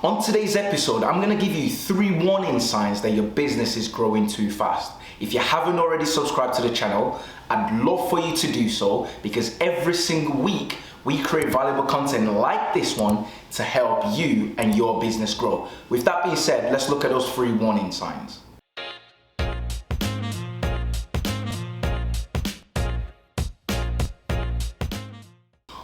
On today's episode, I'm going to give you 3 warning signs that your business is growing too fast. If you haven't already subscribed to the channel, I'd love for you to do so because every single week we create valuable content like this one to help you and your business grow. With that being said, let's look at those 3 warning signs.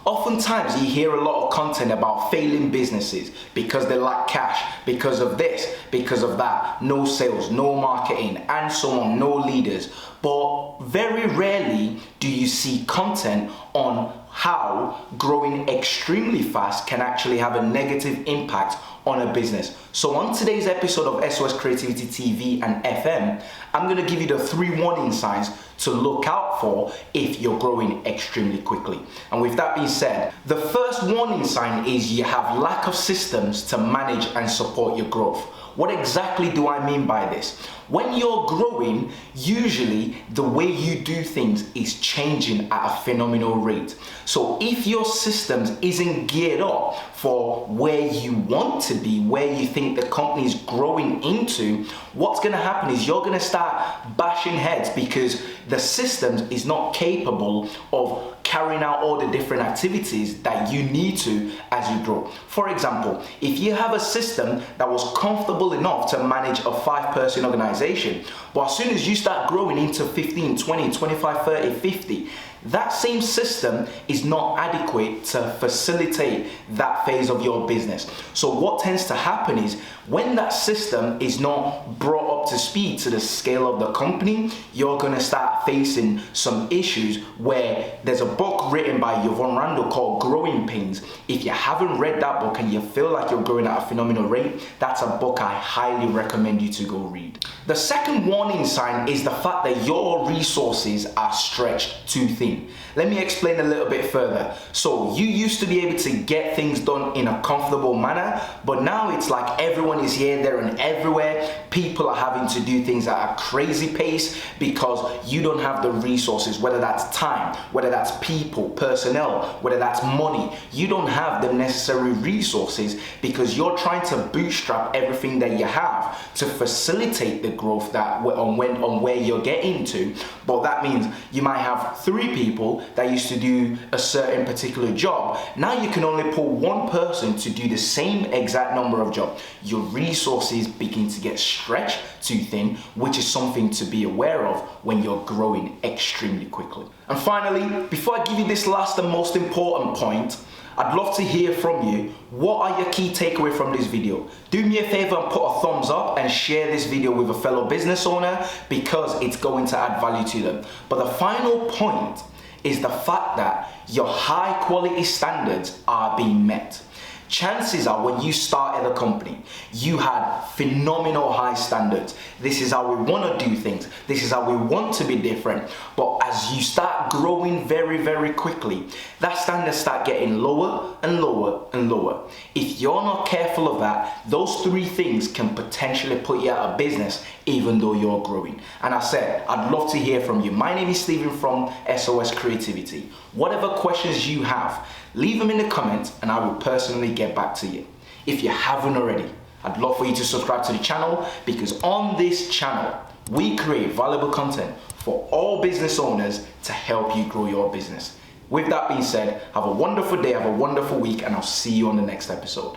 Oftentimes you hear a lot of content about failing businesses because they lack cash, because of this, because of that, no sales, no marketing, and so on, no leaders. But very rarely do you see content on how growing extremely fast can actually have a negative impact on a business. So on today's episode of SOS Creativity TV and FM, I'm going to give you the 3 warning signs to look out for if you're growing extremely quickly. And with that being said, the first warning sign is you have lack of systems to manage and support your growth. What exactly do I mean by this? When you're growing, usually the way you do things is changing at a phenomenal rate. So if your systems isn't geared up for where you want to be, where you think the company is growing into, what's going to happen is you're going to start bashing heads because the systems is not capable of carrying out all the different activities that you need to as you grow. For example, if you have a system that was comfortable enough to manage a 5-person organization, but as soon as you start growing into 15, 20, 25, 30, 50, that same system is not adequate to facilitate that phase of your business. So what tends to happen is when that system is not brought up to speed to the scale of the company, you're going to start facing some issues where there's a book written by Yvonne Randall called Growing Pains. If you haven't read that book and you feel like you're growing at a phenomenal rate, that's a book I highly recommend you to go read. The second warning sign is the fact that your resources are stretched too thin. Let me explain a little bit further. So you used to be able to get things done in a comfortable manner, but now it's like everyone is here, there, and everywhere. People are having to do things at a crazy pace because you don't have the resources, whether that's time, whether that's people, personnel, whether that's money. You don't have the necessary resources because you're trying to bootstrap everything that you have to facilitate the growth that on where you're getting to. But that means you might have 3 people that used to do a certain particular job. Now you can only pull 1 person to do the same exact number of jobs. Your resources begin to get stretched too thin, which is something to be aware of when you're growing extremely quickly. And finally, before I give you this last and most important point, I'd love to hear from you. What are your key takeaways from this video? Do me a favor and put a thumbs up and share this video with a fellow business owner because it's going to add value to them. But the final point is the fact that your high quality standards are being met. Chances are when you started a company, you had phenomenal high standards. This is how we want to do things. This is how we want to be different. But as you start growing very, very quickly, that standards start getting lower and lower and lower. If you're not careful of that, those 3 things can potentially put you out of business even though you're growing. And I said, I'd love to hear from you. My name is Stephen from SOS Creativity. Whatever questions you have, leave them in the comments and I will personally get back to you. If you haven't already, I'd love for you to subscribe to the channel because on this channel, we create valuable content for all business owners to help you grow your business. With that being said, have a wonderful day, have a wonderful week, and I'll see you on the next episode.